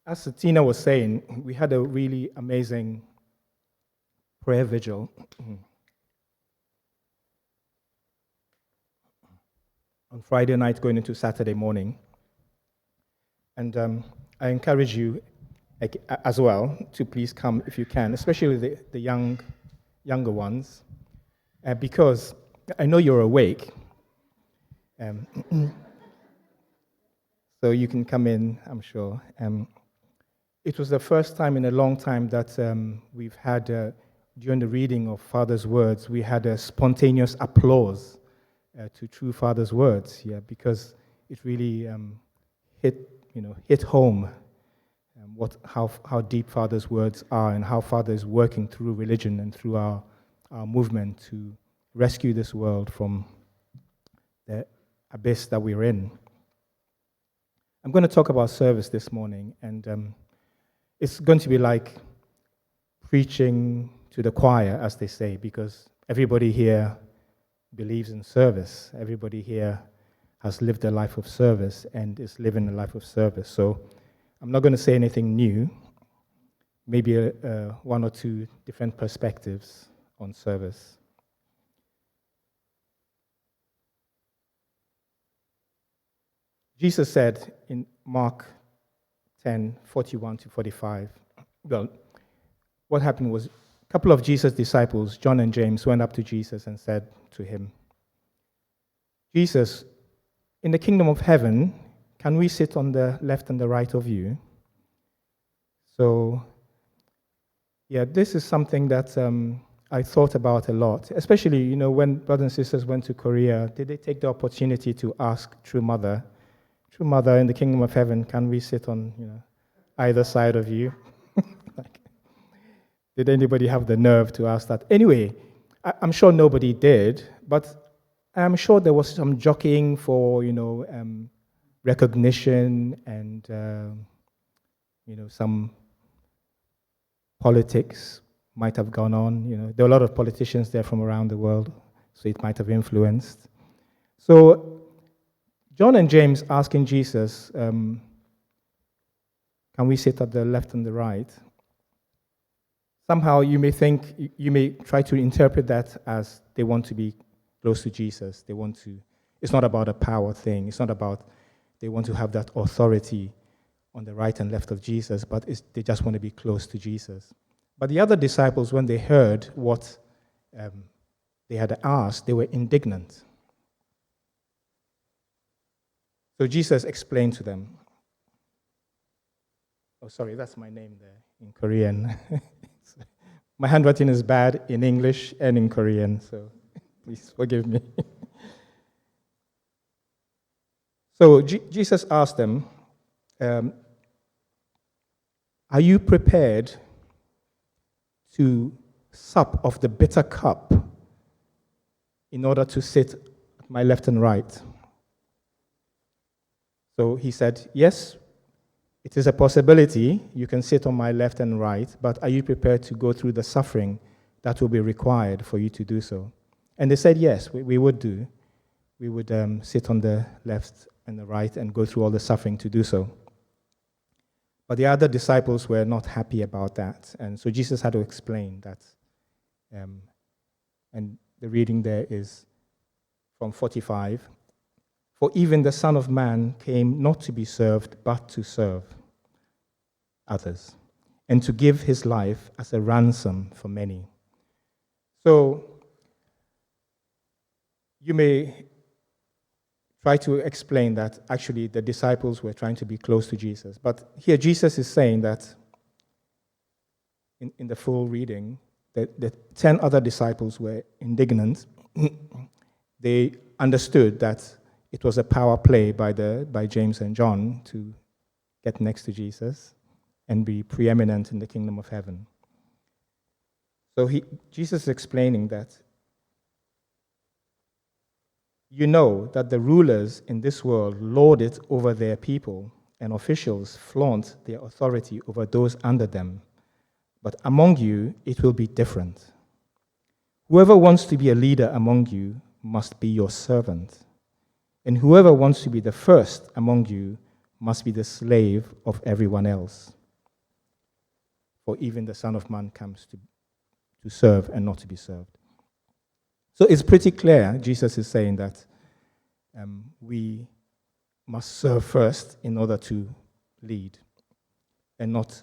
As Tina was saying, we had a really amazing prayer vigil on Friday night going into Saturday morning. And I encourage you as well to please come if you can, especially the younger ones, because I know you're awake. So you can come in, I'm sure. It was the first time in a long time that we've had, during the reading of Father's words, we had a spontaneous applause to true Father's words, because it really hit home how deep Father's words are and how Father is working through religion and through our movement to rescue this world from the abyss that we're in. I'm going to talk about service this morning, and it's going to be like preaching to the choir, as they say, because everybody here believes in service. Everybody here has lived a life of service and is living a life of service. So I'm not going to say anything new, maybe one or two different perspectives on service. Jesus said in Mark 10:41-45, well, what happened was a couple of Jesus' disciples, John and James, went up to Jesus and said to him, Jesus, in the kingdom of heaven, can we sit on the left and the right of you? So, this is something that I thought about a lot, especially, when brothers and sisters went to Korea, did they take the opportunity to ask True Mother, in the kingdom of heaven, can we sit on either side of you? Did anybody have the nerve to ask that? Anyway, I'm sure nobody did, but I'm sure there was some jockeying for recognition and some politics might have gone on. There were a lot of politicians there from around the world, so it might have influenced. So John and James asking Jesus, can we sit at the left and the right? Somehow you may try to interpret that as they want to be close to Jesus. It's not about a power thing. It's not about they want to have that authority on the right and left of Jesus, but they just want to be close to Jesus. But the other disciples, when they heard what they had asked, they were indignant. So Jesus explained to them. Oh, sorry, that's my name there in Korean. My handwriting is bad in English and in Korean, so please forgive me. So Jesus asked them, are you prepared to sup of the bitter cup in order to sit at my left and right? So he said, yes, it is a possibility. You can sit on my left and right, but are you prepared to go through the suffering that will be required for you to do so? And they said, yes, we would do. We would sit on the left and the right and go through all the suffering to do so. But the other disciples were not happy about that. And so Jesus had to explain that. And the reading there is from 45. For even the Son of Man came not to be served, but to serve others, and to give his life as a ransom for many. So you may try to explain that actually the disciples were trying to be close to Jesus. But here Jesus is saying that in the full reading, that the 10 other disciples were indignant. They understood that it was a power play by James and John to get next to Jesus and be preeminent in the kingdom of heaven. So Jesus is explaining that you know that the rulers in this world lord it over their people, and officials flaunt their authority over those under them. But among you, it will be different. Whoever wants to be a leader among you must be your servant. And whoever wants to be the first among you must be the slave of everyone else. For even the Son of Man comes to serve and not to be served. So it's pretty clear, Jesus is saying that we must serve first in order to lead, and not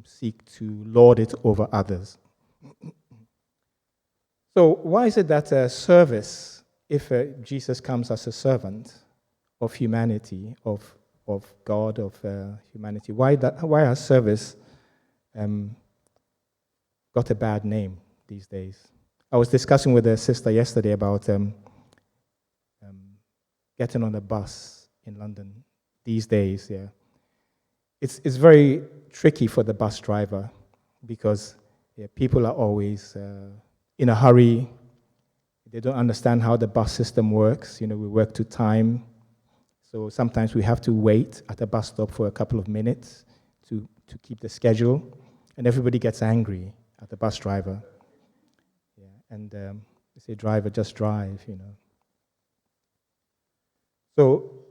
seek to lord it over others. So why is it that service, if Jesus comes as a servant of humanity, of God, of humanity, why has service got a bad name these days? I was discussing with a sister yesterday about getting on a bus in London these days. Yeah, it's very tricky for the bus driver because people are always in a hurry. They don't understand how the bus system works. We work to time, so sometimes we have to wait at a bus stop for a couple of minutes to keep the schedule, and everybody gets angry at the bus driver. Yeah, and they say, "Driver, just drive," So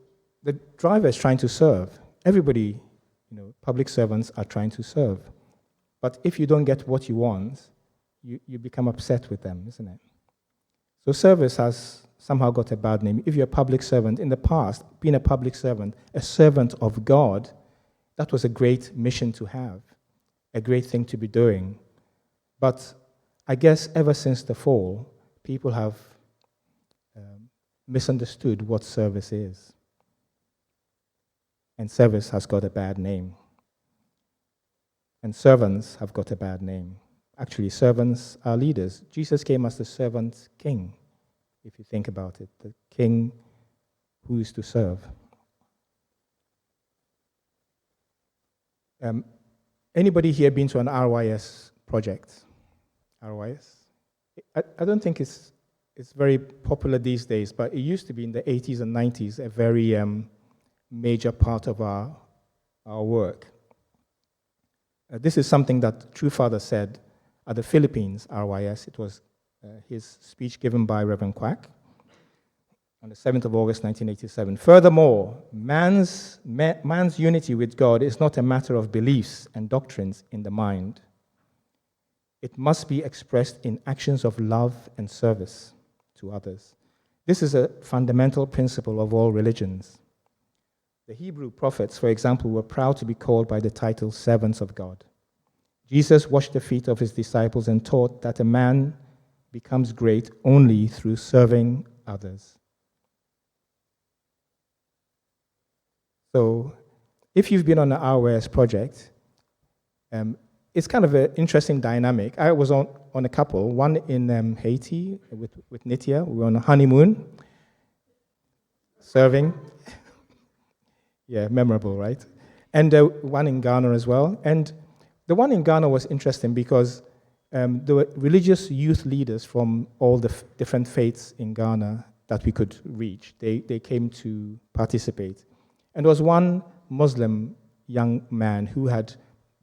the driver is trying to serve. Everybody, public servants are trying to serve. But if you don't get what you want, you become upset with them, isn't it? So service has somehow got a bad name. If you're a public servant, in the past, being a public servant, a servant of God, that was a great mission to have, a great thing to be doing. But I guess ever since the fall, people have misunderstood what service is. And service has got a bad name. And servants have got a bad name. Actually, servants are leaders. Jesus came as the servant king, if you think about it, the king who is to serve. Anybody here been to an RYS project? RYS? I don't think it's very popular these days, but it used to be in the 80s and 90s a very major part of our work. This is something that True Father said at the Philippines RYS. It was his speech given by Reverend Quack on the 7th of August, 1987. Furthermore, man's unity with God is not a matter of beliefs and doctrines in the mind. It must be expressed in actions of love and service to others. This is a fundamental principle of all religions. The Hebrew prophets, for example, were proud to be called by the title servants of God. Jesus washed the feet of his disciples and taught that a man becomes great only through serving others. So, if you've been on the RWS project, it's kind of an interesting dynamic. I was on a couple, one in Haiti with Nitya. We were on a honeymoon, serving. Yeah, memorable, right? And one in Ghana as well. And the one in Ghana was interesting because there were religious youth leaders from all the different faiths in Ghana that we could reach. They came to participate. And there was one Muslim young man who had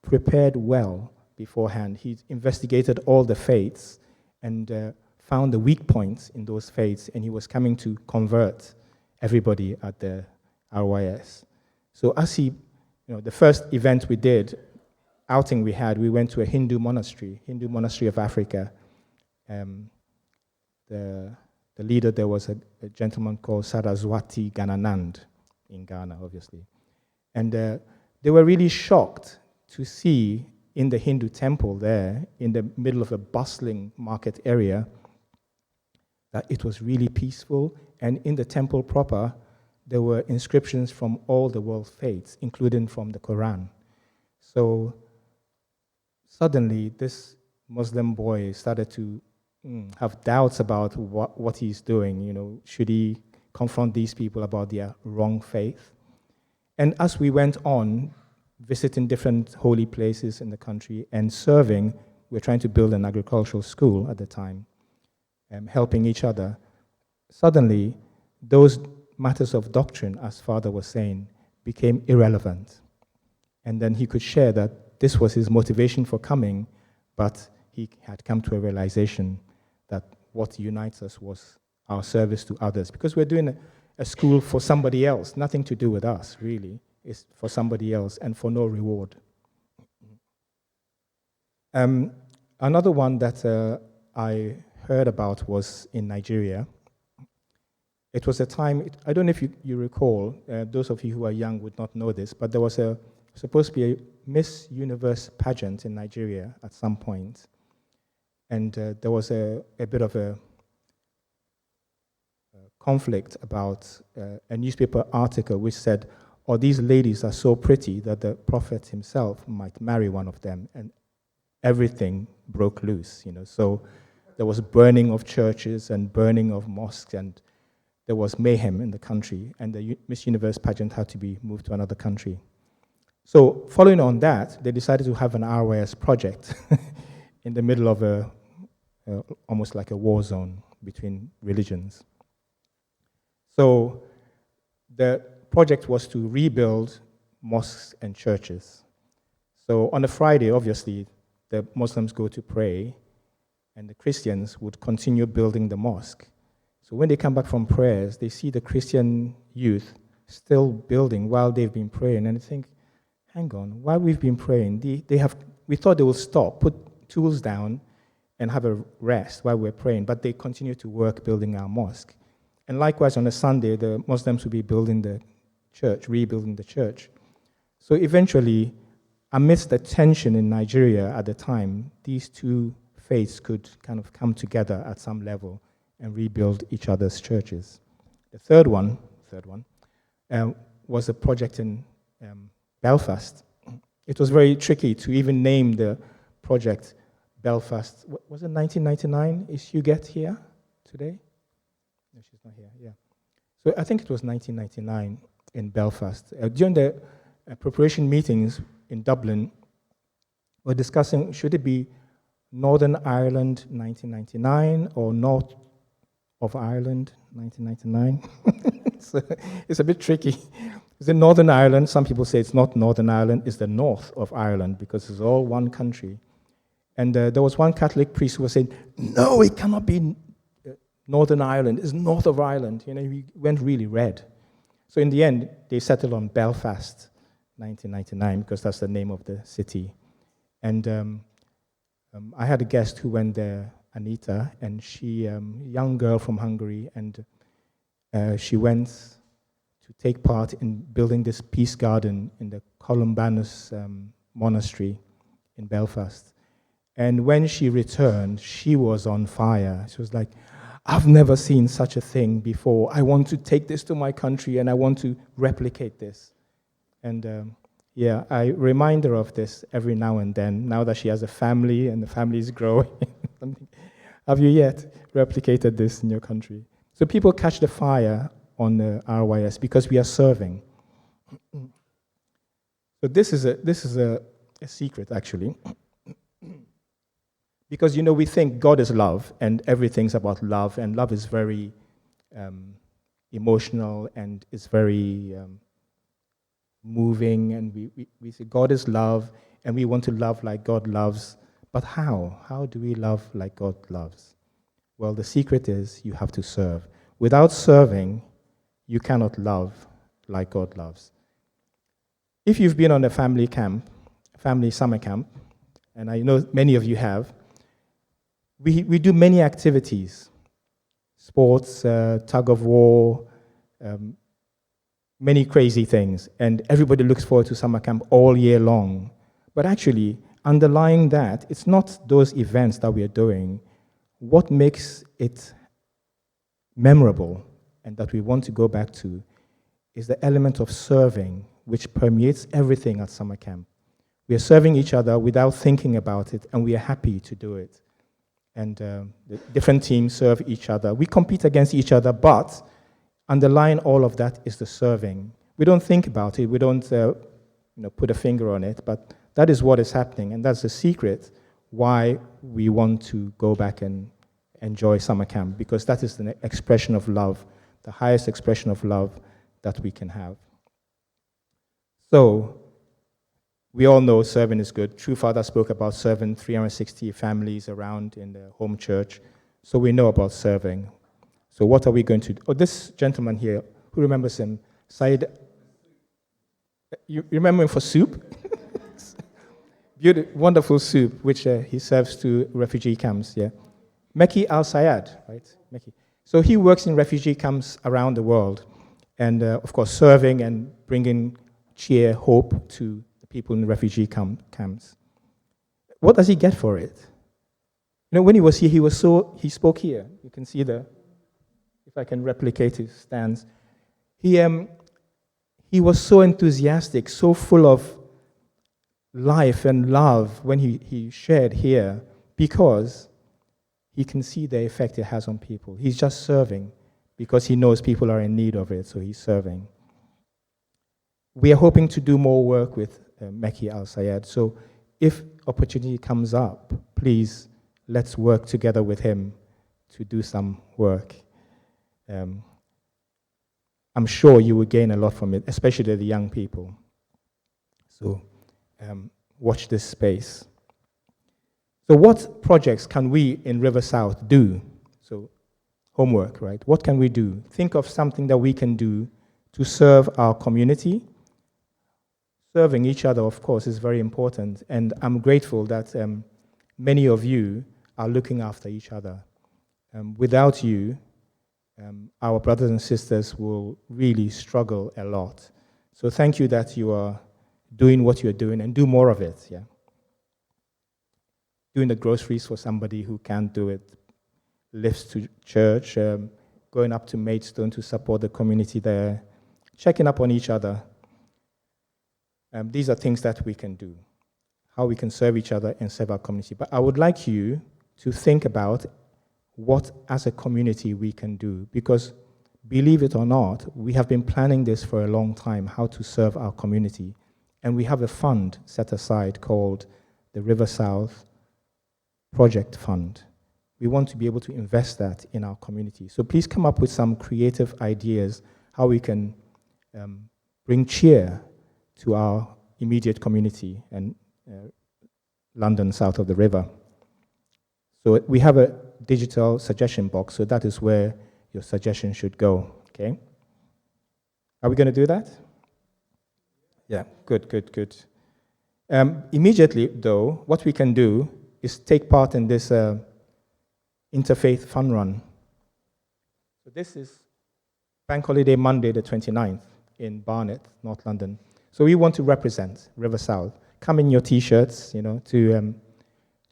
prepared well beforehand. He investigated all the faiths and found the weak points in those faiths, and he was coming to convert everybody at the RYS. So as the first event we did, outing we had, we went to a Hindu monastery of Africa. The leader there was a gentleman called Saraswati Gananand in Ghana, obviously. And they were really shocked to see in the Hindu temple there, in the middle of a bustling market area, that it was really peaceful. And in the temple proper, there were inscriptions from all the world faiths, including from the Quran. So suddenly, this Muslim boy started to have doubts about what he's doing. Should he confront these people about their wrong faith? And as we went on, visiting different holy places in the country and serving, we're trying to build an agricultural school at the time, helping each other. Suddenly, those matters of doctrine, as Father was saying, became irrelevant. And then he could share that this was his motivation for coming, but he had come to a realization that what unites us was our service to others. Because we're doing a school for somebody else, nothing to do with us, really. is for somebody else and for no reward. Another one that I heard about was in Nigeria. It was a time, I don't know if you recall, those of you who are young would not know this, but there was supposed to be a Miss Universe pageant in Nigeria at some point. And there was a bit of a conflict about a newspaper article which said, oh, these ladies are so pretty that the prophet himself might marry one of them. And everything broke loose, So there was burning of churches and burning of mosques, and there was mayhem in the country, and the Miss Universe pageant had to be moved to another country. So following on that, they decided to have an RYS project in the middle of almost like a war zone between religions. So the project was to rebuild mosques and churches. So on a Friday, obviously, the Muslims go to pray, and the Christians would continue building the mosque. So when they come back from prayers, they see the Christian youth still building while they've been praying, and they think, hang on, while we've been praying, we thought they would stop, put tools down, and have a rest while we're praying, but they continue to work building our mosque. And likewise, on a Sunday, the Muslims will be building the church, rebuilding the church. So eventually, amidst the tension in Nigeria at the time, these two faiths could kind of come together at some level and rebuild each other's churches. The third one was a project in Belfast. It was very tricky to even name the project Belfast. Was it 1999? Is Huguette here today? No, she's not here, yeah. So I think it was 1999 in Belfast. During the preparation meetings in Dublin, we're discussing, should it be Northern Ireland 1999 or North of Ireland 1999? So it's a bit tricky. Is it Northern Ireland? Some people say it's not Northern Ireland, it's the north of Ireland because it's all one country. And there was one Catholic priest who was saying, no, it cannot be Northern Ireland, it's north of Ireland. He went really red. So in the end, they settled on Belfast 1999 because that's the name of the city. And I had a guest who went there, Anita, and she, young girl from Hungary, and she went to take part in building this peace garden in the Columbanus monastery in Belfast. And when she returned, she was on fire. She was like, I've never seen such a thing before. I want to take this to my country and I want to replicate this. And I remind her of this every now and then, now that she has a family and the family is growing. Have you yet replicated this in your country? So people catch the fire on the RYS because we are serving. So this is a secret, actually. Because, we think God is love, and everything's about love, and love is very emotional, and it's very moving, and we say God is love, and we want to love like God loves. But how? How do we love like God loves? Well, the secret is you have to serve. Without serving, you cannot love like God loves. If you've been on a family summer camp, and I know many of you have, we do many activities, sports, tug of war, many crazy things, and everybody looks forward to summer camp all year long. But actually, underlying that, it's not those events that we are doing. What makes it memorable and that we want to go back to is the element of serving, which permeates everything at summer camp. We are serving each other without thinking about it, and we are happy to do it. And the different teams serve each other. We compete against each other, but underlying all of that is the serving. We don't think about it. We don't put a finger on it, but that is what is happening, and that's the secret why we want to go back and enjoy summer camp, because that is the expression of love, the highest expression of love that we can have. So, we all know serving is good. True Father spoke about serving 360 families around in the home church. So we know about serving. So what are we going to do? Oh, this gentleman here, who remembers him? Said You remember him for soup? Wonderful soup, which he serves to refugee camps, yeah. Meki Al-Sayed, right? Meki. So he works in refugee camps around the world, and of course serving and bringing cheer, hope to the people in refugee camps. What does he get for it? You know, when he was here, he spoke here. You can see if I can replicate his stance. He was so enthusiastic, so full of life and love when he shared here, because he can see the effect it has on people. He's just serving because he knows people are in need of it, so he's serving. We are hoping to do more work with Meki Al-Sayed, so if opportunity comes up, please, let's work together with him to do some work. I'm sure you will gain a lot from it, especially the young people. So watch this space. So what projects can we in River South do? So homework, right? What can we do? Think of something that we can do to serve our community. Serving each other, of course, is very important, and I'm grateful that many of you are looking after each other. Without you, our brothers and sisters will really struggle a lot. So thank you that you are doing what you're doing, and do more of it, yeah. Doing the groceries for somebody who can't do it, lifts to church, going up to Maidstone to support the community there, checking up on each other. These are things that we can do, how we can serve each other and serve our community. But I would like you to think about what, as a community, we can do. Because, believe it or not, we have been planning this for a long time, how to serve our community. And we have a fund set aside called the River South Project Fund. We want to be able to invest that in our community. So please come up with some creative ideas how we can bring cheer to our immediate community and London south of the river. So we have a digital suggestion box, so that is where your suggestion should go, okay? Are we going to do that? Yeah, good. Immediately, though, what we can do is take part in this interfaith fun run. So this is Bank Holiday Monday, the 29th, in Barnet, North London. So we want to represent River South. Come in your T-shirts, you know, to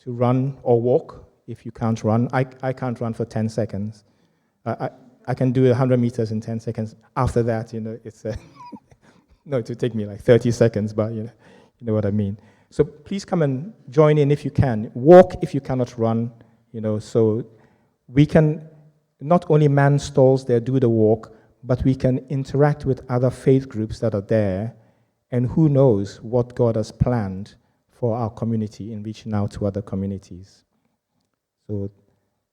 run or walk if you can't run. I can't run for 10 seconds. I can do 100 meters in 10 seconds. After that, you know, it's no, it will take me like 30 seconds, but you know what I mean. So please come and join in if you can. Walk if you cannot run, you know, so we can not only man stalls there, do the walk, but we can interact with other faith groups that are there, and who knows what God has planned for our community in reaching out to other communities. So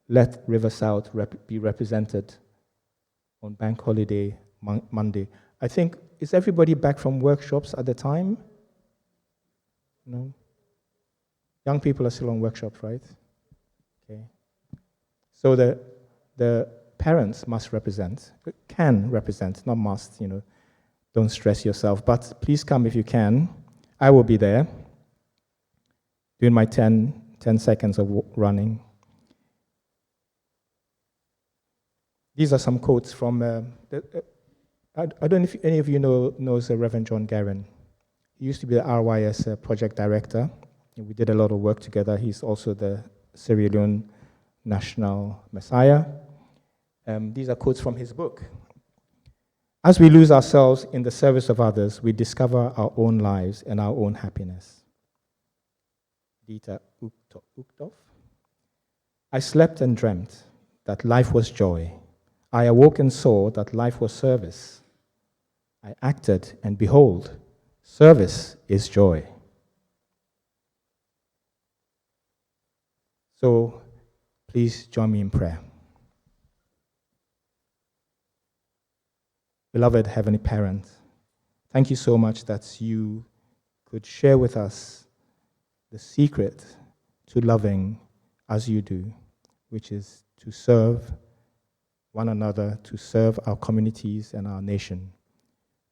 let River South be represented on Bank Holiday Monday. I think, is everybody back from workshops at the time? No? Young people are still on workshops, right? Okay. So the parents must represent, can represent, not must, you know. Don't stress yourself, but please come if you can. I will be there doing my 10 seconds of running. These are some quotes from, I don't know if any of you knows Reverend John Guerin. He used to be the RYS project director. We did a lot of work together. He's also the Sierra Leone National Messiah. These are quotes from his book. As we lose ourselves in the service of others, we discover our own lives and our own happiness. Dieter Uchtdorf. I slept and dreamt that life was joy. I awoke and saw that life was service. I acted, and behold, service is joy. So please join me in prayer. Beloved Heavenly Parent, thank you so much that you could share with us the secret to loving as you do, which is to serve one another, to serve our communities and our nation,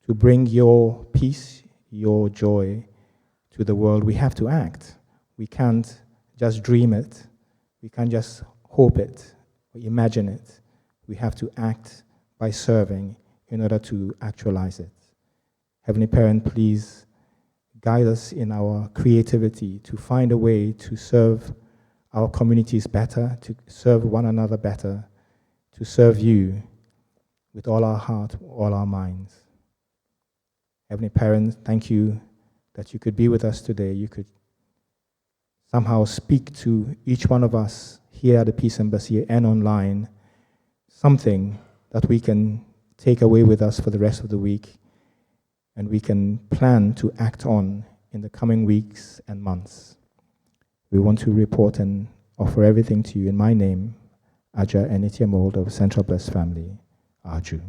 to bring your peace, your joy to the world, we have to act. We can't just dream it. We can't just hope it or imagine it. We have to act by serving in order to actualize it. Heavenly Parent, please guide us in our creativity to find a way to serve our communities better, to serve one another better, to serve you with all our heart, all our minds. Heavenly Parent, thank you that you could be with us today. You could somehow speak to each one of us here at the Peace Embassy and online, something that we can take away with us for the rest of the week, and we can plan to act on in the coming weeks and months. We want to report and offer everything to you in my name, Adza and Mould of Central Blessed Family, Arju.